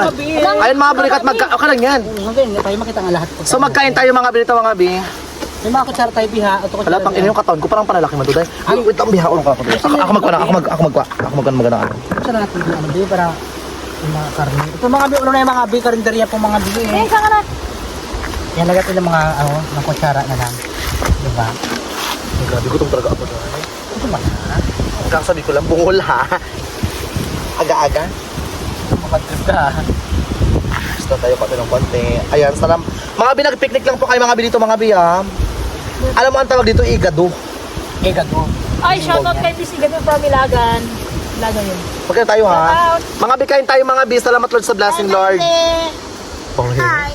Ayun mga burikat, okay lang yan. Hindi tayo makita ang lahat. So magkain tayo mga binito mga bi. May mga kutsara tayo biha. Wala pang ino yung katawan ko, parang panalaki man doon. Ay, wait lang biha ko lang ako. Ako magkana. Kutsara natin yung ano, para yung mga karne. Ito mga bi, ulo na yung mga bi, karinderya pong mga bi. Eh, saan ka na? Yan, lagyan nila mga, mga kutsara na lang. Diba? Grabe ko itong talaga ako doon. Ito ba na? Hanggang sabi ko lang, bungol ha. Aga-aga. Makatrip ka ha. Gusto tayo pati ng konti. Ayan, salam. Mga bi, nag-picnic lang po kayo mga bi dito mga bi ha. Alam mo ang tawag dito, igado. Igado. Ay, shoutout kay Tisigan yung pamilagan. Lagan yun. Magkano tayo ha? Mga bi, kain tayo mga bi. Salamat Lord sa blessing Lord. Hi.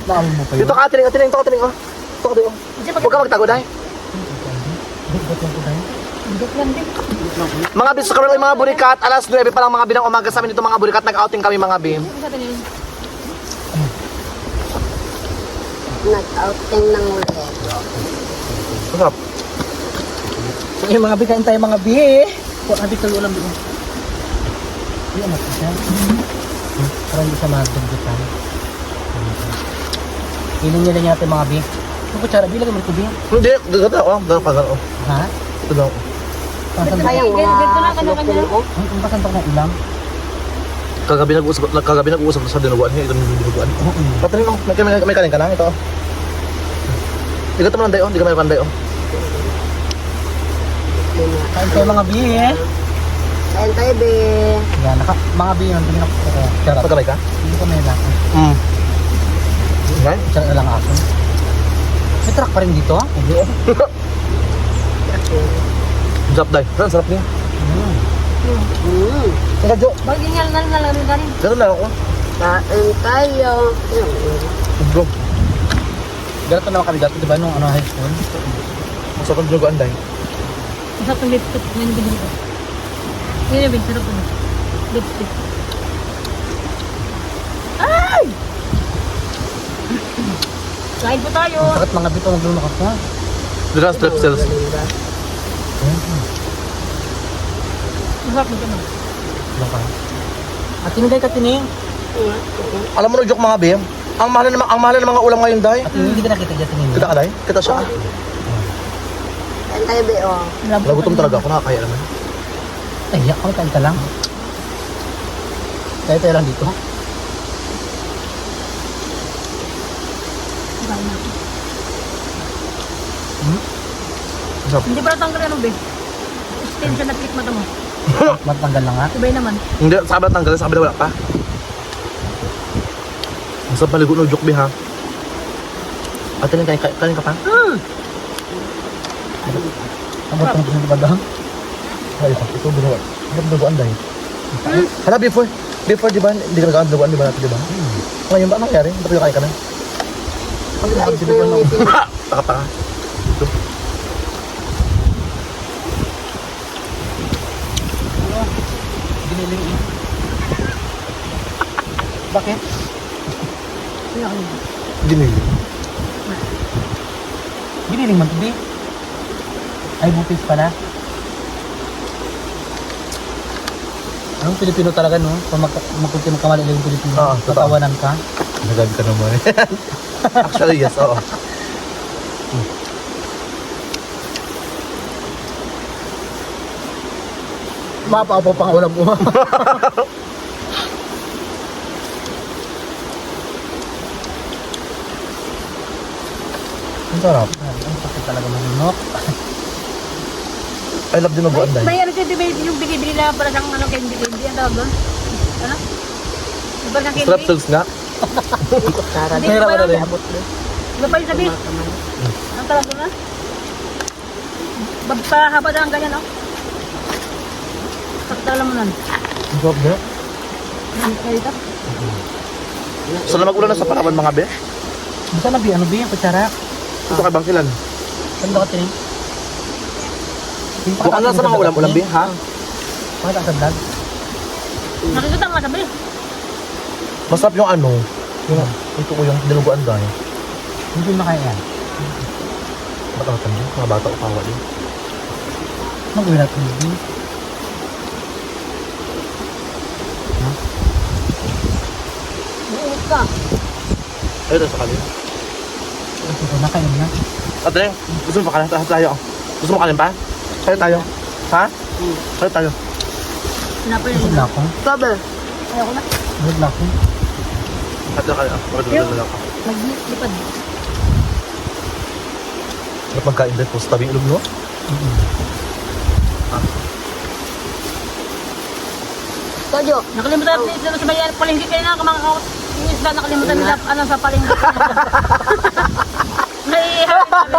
Maamin mo pa yun. Dito ka, atining. Ito ka, atining. Ito ka, atining. Huwag ka magtago dahil. Bigot lang po tayo. Bigot lang din. Mga bis, karoon ay mga burikat. Alas 9 pa lang mga binang umaga sa amin dito mga burikat. Nag-outing kami mga bim. Isa din yun. Nag-outing ng ulit. Masarap. So yung mga bi, kain tayo mga bi eh. Kung abi kayo ulam doon. Hindi amat siya. Parang hindi siya magdugutan. Ilan nyo lang natin mga bi. Yung kutsara, bilang mo ito bi. Hindi, gagata ako. Gagata ako. Ha? Ito daw. Pasan ba? Kayang Ganito lang kanya-kanya. Ang pasantok na ulam. Kagabi nag-uusap na sa dinuguan niya. Ito yung dinuguan. Patanin mo. May kanin ka na. Ito. Hindi ka naman dayo. Hindi ka may panday. Kain tayo mga bi eh. Kain tayo, be. Yan, mga bi yun. Tingin ako. Charot. Pagkabay ka? Hindi ko may lang. Okay. Charot na lang aso. May truck pa rin dito ha? Hindi eh. Sarap dahi. Sarap niya. Teka, Jo. Baging nga lang ganin. Ganun lang ako. Kain tayo. Bro. Ganito naman kami dati, di ba, nung high school? Masarap ang dinuguan dahi. Masarap yung lipstick. Ngayon yung binili ko. Ngayon yung binili ko. Lipstick. Ay! Kain po tayo. Sakit mga bito, naglulunok ako. Dito ang strep cells. Masarap mo ito. Ilang ka? At tinigay ka tining. Alam mo no, joke mga bim. Ang mahal na mga ulam ngayon dahi. At hindi ka nakita dyan tining. Kita ka dahi? Kita siya. Kain tayo, be, oh. Nagutom talaga ako. Nakakaya naman. Ay, yak ka, kain ka lang. Kaya tayo lang dito. Masarap. Hindi pa natanggal ano, be. Extension na click mata mo. Matanggal lang ha. Sabay naman. Hindi, sa kabila tanggalin. Sa kabila wala pa. Masarap maligo no, joke bi ha. At kanin ka pa? Ang batang gusto nito ba daw? Ay, ito binuwa. Ano binuwaan dahi? Hala, before di ba, hindi ka nag-aan binuwaan, di ba natin, di ba? Ngayon ba, anong nangyari? Ba't yung kain ka na? Ayos na yung meeting. Taka-taka. Ito. Giniling eh. Bakit? Ginili. Giniling man today. Ay, bupis pala. Anong Pilipino talaga, no? Kung magkunti kamali lang yung Pilipino, Oo, totoo. tatawanan ka. Nagabi ka naman. Actually, yes, oo. Mapaapaw pang ulam mo. Ang sarap. Ang sakit talaga manunok. I love dinuguan dahi. May ano siya, di ba yung binibili na para siyang ano, candy. Ang tawag doon? Ano? Yung parang candy? Strep cells nga. Sarap. Hindi Mahirap ba ka na yun? rin. Iba pa yung sabi? Ang tawag doon na? Pahaba na ang ganyan, no? Sakta lang mo nun. Ang sarap nga. Kaya ito? So, na mag-ulan na sa Palawan mga be? Basta na, ano ba yung kutsara? Ito kay Bangkilan. Saan ba ka tining? Bukan lang sa mga ulam-ulam be, ha? Pakita ka sa vlog. Nakikita nga sabi. Masarap yung ano. Ito ko yung dinuguan dahi. Hindi mo kaya yan. Ba't ang tanda? Mga bata o kawa din. Mag-uwi natin hindi. ka. Ayun tayo sa kanin. Ito na, kain na. Ate, gusto mo pa kanin? Tayo. Gusto mo kanin pa? Kayo tayo. Ha? Kayo tayo. Sinapay Busog na. na ako. Sabi. Ayoko na. Busog na ako. Ate, kanin. Magdudulog na ako. Naglipad. At magkain din po sa tabing ilog, no? Tojo. Nakalimutan natin ito sa bayan. Palengke kayo na. Kamakakawat. Yung isda nakalimutan nila. Ano sa palengke. May happy namin.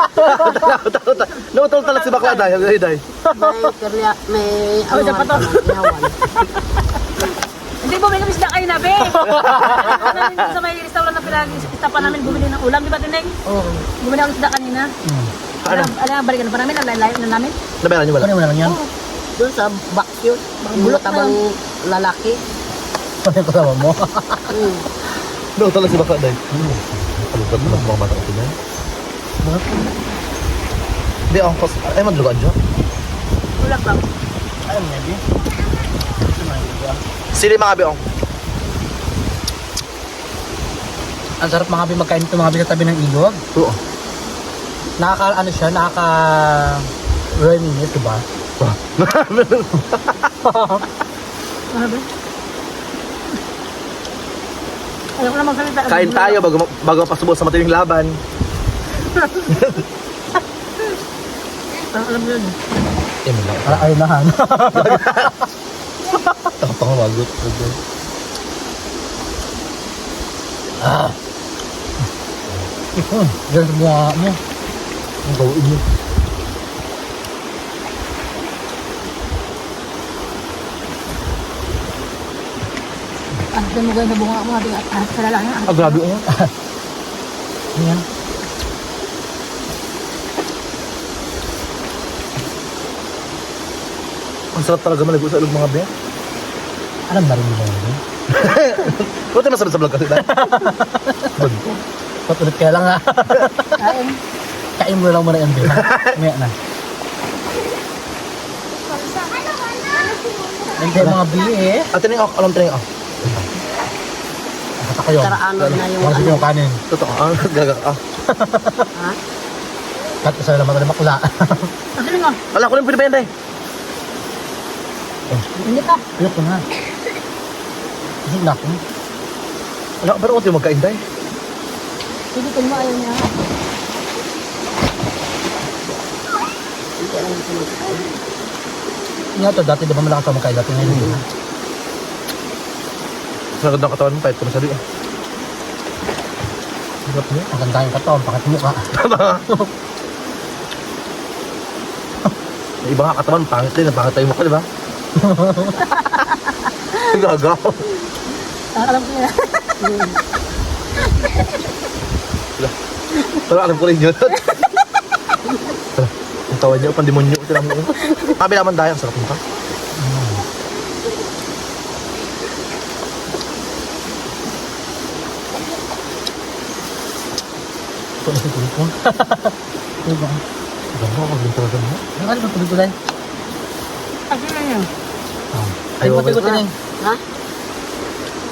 Nautol talaga si Bakla dahil. Day. May karya, may Oh, dapat to. yawan. Hindi, bumili kami isda kayo na, be. Namin sa may restaurant na pinag-isita pa namin. Bumili ng ulam, di ba, Tineng? Oo. Bumili ako ng isda kanina. Ano? Balikan na pa namin. Layo na namin. Nabayaran niyo wala? Ano mo na lang yan? Doon sa backyard. Yung bulok na matabang lalaki. Ano yung kasama mo? Nautol talaga si Bakla dahil. Kalugad mo ng mga bata ko pinay. Hindi, ang kos... Ay, madlugan dyan. Ulak lang. Alam niya, di? Sili mga biong. Ang sarap mga bi magkain ito mga bi sa tabi ng ilog. Oo. Ano siya, reminisce, diba? Ano ba? Ayoko na magsalita. Kain tayo bago mapasubok sa matinding laban. Parang alam mo yun. Para ayaw na han. Tapang magot. Ah. Diyan sa mukha mo. Ang gawin mo. Ano mo gawin sa bunga mo? Sa lalaki na. Ah, grabe yun. Yan. Ang sarap talaga maligo sa ilog mga biong. Alam na rin nila yun. Kung tayo masabi sa vlog kasi dahil. Vlog ko. Patulit kaya lang ha. Kain. Kain mo lang muna yung bin. Maya na. Hindi mga bili eh. At tining ako, alam tining ako. Nakata ko yun. Karaanod na yung Kasi yung kanin. Totoo, gagak ah. Ha? Kat isa naman na makula. Ano nga? Wala ko lang pinipenda eh. Hindi pa. Ayok ko na. Busog na ako. Wala, pero kung tayo magkain dahil. Sige, kung mo ayaw niya. Hindi alam ko magkain. Nga to, dati diba malakas ako magkain dati ngayon. Sagad ng katawan mo, kahit kung masabi eh. Hirap niya. Ang ganda yung katawan, pakit mukha. Yung iba nga katawan, pangit din. Pangit tayo mukha, di ba? Gagaw. Alam ko yan. Pero alam ko rin yun. Ang tawa niya, pandemonyo. Kabila man dahil, ang sarap mukha. Ito na si tuloy ko. Ito ba? Gagaw, ang talaga mo. Ang ano ba tuloy ko dahil? Ano na yan? Ay, mo tuloy ko din. Ha?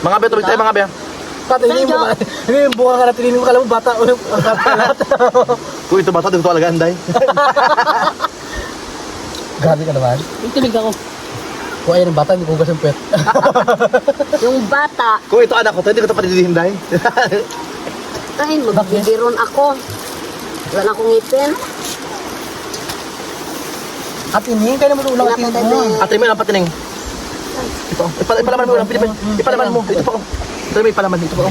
Mga be, tubig tayo mga be. Pati, hindi mo ba? Hindi yung buka ka na tininin mo. Kala mo bata. Ang kapalat. Kung ito bata, dito alagaan dahil. Grabe ka naman. Itumig ako. Kung ayun ang bata, hindi ko kasi pwet. Yung bata, Kung ito anak ko, hindi ko ito panidihin dahil. ay magbibiron ako. Wala na akong ngipin. At ining, kaya naman ulang atin mo. Ate mo yung patining. Ito, ipalaman mo yung ipalaman mo. Ito po. Ito may ipalaman dito po.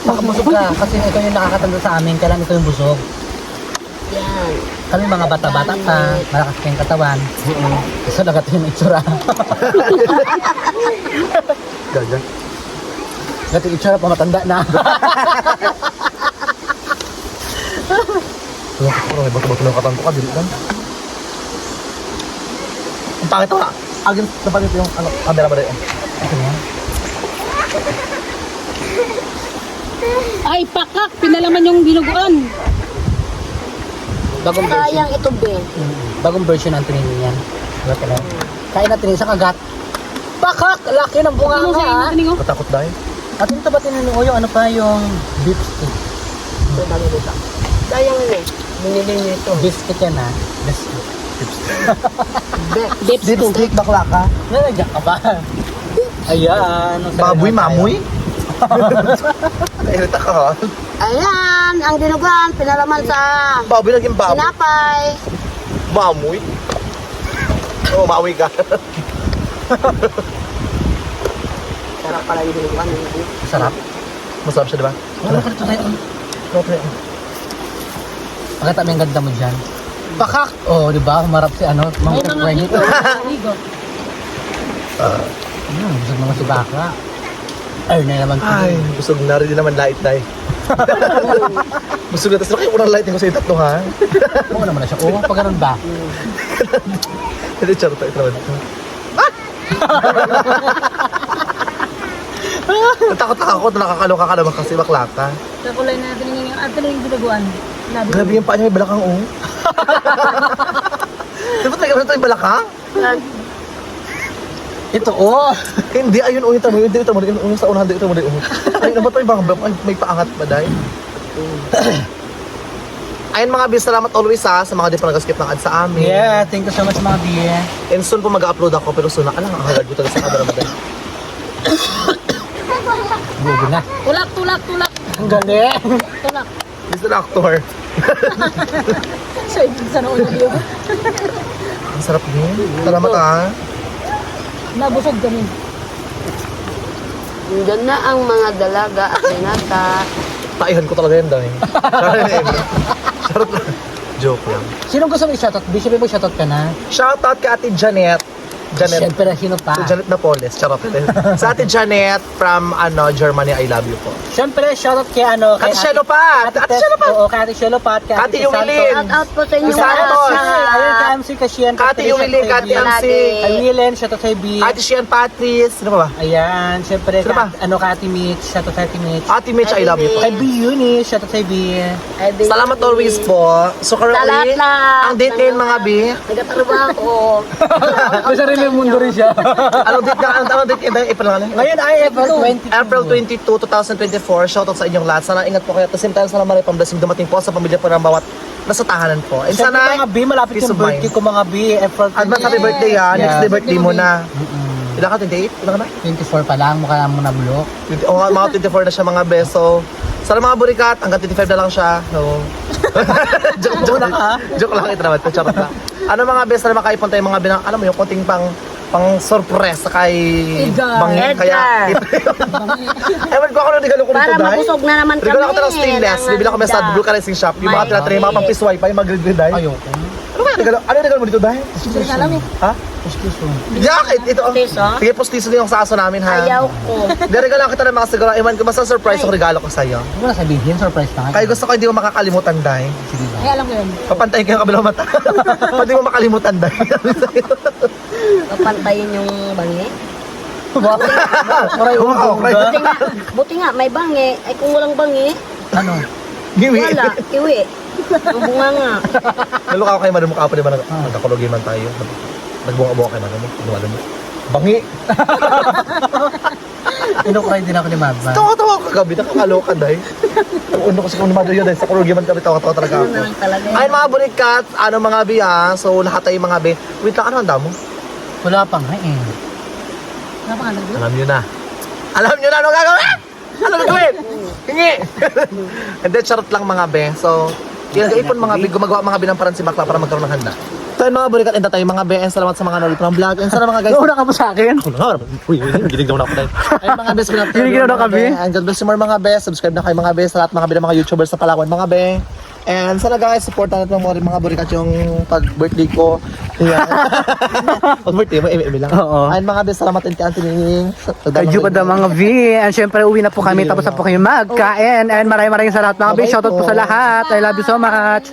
Baka busog ka. Kasi ikaw yung nakakatanda sa amin. Kailan ikaw yung busog. Yan. Kami mga bata-bata pa. Malakas kayong katawan. Kasi nagatin yung itsura. Gagan. Nagatin yung itsura pa matanda na. Pero may bato-bato ng katawan ko ka, dili lang. Ang pangit ako. Agin sa pangit yung camera ba rin? Ito yan. Ay, pakak! Pinalaman yung binuguan. Bagong version. Sayang ito, be. Bagong version ng tininin yan. Diba ka lang? Kain natin isang kagat. Bakak! Laki ng bunga Ano nga sa ha. inyo? Matakot dahil. At ito ba tinunuyo? Ano pa yung beef stick? Ito dami dito. Sayang yun eh. Binili niyo ito. Beef stick yan ha? Beef stick. Beef Deep stick, bakla ka. Nalagyan ka ba? Ayan. ang sarap Baboy, na tayo. mamoy. Nairita ka ha. Ayan, ang dinugan, pinalaman sa Baboy, naging baboy. sinapay. Mamoy. Oo, maamoy ka. Sarap pala yung dinugan. Sarap. Masarap siya, di ba? Ano ka dito tayo? Ano tayo? Pakita mo yung ganda mo dyan. Pakak! Oo, di ba? Humarap si ano, May Mang mga Tatway dito. nito. Ligo. Busog naman si Baka. Ay, na naman. Ay, busog na rin naman light tayo. Busog na, tapos kayo unang lighting ko sa tatlo ha. Oo naman na siya. Oo, pag ganun ba? Hindi, charot tayo. Ito naman. Natakot ako, nakakaloka ka naman kasi bakla ka. Sa kulay natin yung atin yung binaguan. Labi. Grabe yung paa niya, may balakang oh. Di ba tayo ito yung balakang? Ito, oh! Hindi, ayun oh, yung tamo, yung tamo, yung sa unahan, ito mo rin oh. Ayun naman tayo, baka may paangat pa dahil. Ayun mga bis, salamat always ha, sa mga di pa nag-skip ng ad sa amin. Yeah, thank you so much mga biye. And soon po mag-upload ako, pero soon na, alang ang hagad ko talaga sa camera mo dahil. Bugo na. Tulak, tulak, tulak. Ang galing! Tulak. Mr. Actor. So, ibig sa noon yun. Ang sarap din. Salamat ha. Nabusog kami. Diyan na ang mga dalaga at binata. Paihan ko talaga yan dahil. Charot lang. Joke lang. Sino gusto mo i-shoutout? Bishop, mo shoutout ka na? Shoutout kay Ate Janet. Janet. Siyempre, sino pa? Si Janet Napoles. Charot. Sa Ate Janet from Germany, I love you po. Siyempre, shoutout kay ano? Ate Shelo pa! Ate Shelo pa! Oo, kay Ate Shelo pa at kay Ate Ate Yumilin. Shout out po sa inyo Isa lahat. Santos. Ayun, kay MC Kashian. Ate Yumilin, Ate MC. Kay Willen, shoutout kay B. Ate Shian Patrice. Sino pa ba? Ayan, siyempre, Sino pa? kay Ate Mitch, shoutout kay Ate Mitch. Ate Mitch, I love you po. Kay B Uni, shoutout kay B. Salamat always po. So Sa lahat currently, lang. ang date ngayon mga bi, Nagtatrabaho. May sarili mundo rin siya. anong date nga? Anong date ngayon? April nga lang. Ngayon ay April 20. April 22, 2024. Shoutout sa inyong lahat. Sana ingat po kayo. At the same time, sana marami pang blessing dumating po sa pamilya po ng bawat nasa tahanan po. And Siyempre sana, mga B, malapit peace yung of mind. birthday ko mga B. April 20. advance happy birthday ha. Next Yeah. day birthday mo na. Ilan ka? 28? Ilan ka na? 24 pa lang, mukha mo na bulok. O mga 24 na siya mga beso. Sana mga burikat, hanggang 25 na lang siya. So, joke lang ha. Joke lang ito naman. Charot lang. Ano mga beso na makaipon tayo mga binang, alam mo yung konting pang sorpresa kay Edgar. Bangin. Kaya, ewan ko ako nung nagalo ko Para nito dahil. mabusog na naman kami. Regalo ako ng stainless. Bibili ako may sa vulcanizing shop. Yung mga tinatry, mga pang piece wifi, mga grid dahil. Ayoko. Ano ba regalo? Ano yung regalo mo dito dahil? Hindi ko alam eh. Ha? Pustiso. Yak! Ito. Pustiso? Sige, pustiso din yung sa aso namin ha. Ayaw ko. Hindi, regalo kita ng mga siguro. Ewan ko, basta surprise yung regalo ko sa'yo. Huwag mo na sabihin, surprise na. Kaya gusto ko hindi mo makakalimutan dahil. Sige ba? Ay, alam ko yun. Papantayin kayo kabilang mata. Pwede mo makalimutan dahil. Papantayin yung bangi. Maray Oo, okay. Buti nga, may bangi. Ay kung walang bangi, Ano? Giwi. wala. Iwi. Ang bunga nga. Naluka ako kay Madam Mukha pa di ba nagkakulogi man tayo. Nagbunga-bunga kay Madam mo. Ano mo? Bangi. Inukray din ako ni Magma. Tawa-tawa ako kagabi. Nakakaloka dahil. Uno kasi kung namado yun dahil sa kulogi man kami tawa-tawa talaga Ano ako. na lang talaga. Ayun mga burikat, ano mga biya. So lahat tayo mga bi. Wait lang, ano handa mo? Wala pa nga eh. Napangalan ko. Alam nyo na. Alam nyo na ano gagawin? Ano gagawin? Hingi! And then, charot lang mga be. So, ipon mga be, gumagawa mga be ng parang si Bakla para magkaroon ng handa. So, yun mga burikat, and tayo mga be, and salamat sa mga nanonood ng vlog. And sana mga guys, Nauna ka pa sa akin? Uy, ginig daw na ako tayo. Ayun mga best, Ginig daw na kami. And God bless you more mga be. Subscribe na kayo mga be. Sa lahat mga be ng mga YouTubers sa Palawan mga be. And sana guys, supportan natin mga burikat yung pag-birthday ko. Yeah. Pag-birthday mo, eme lang. Oo. Ayun mga be, salamat din kay Anthony. Kadyo pa daw mga V. And syempre uwi na po kami tapos na po kayo magkain. And maraming salamat mga V. Shoutout po sa lahat. I love you so much.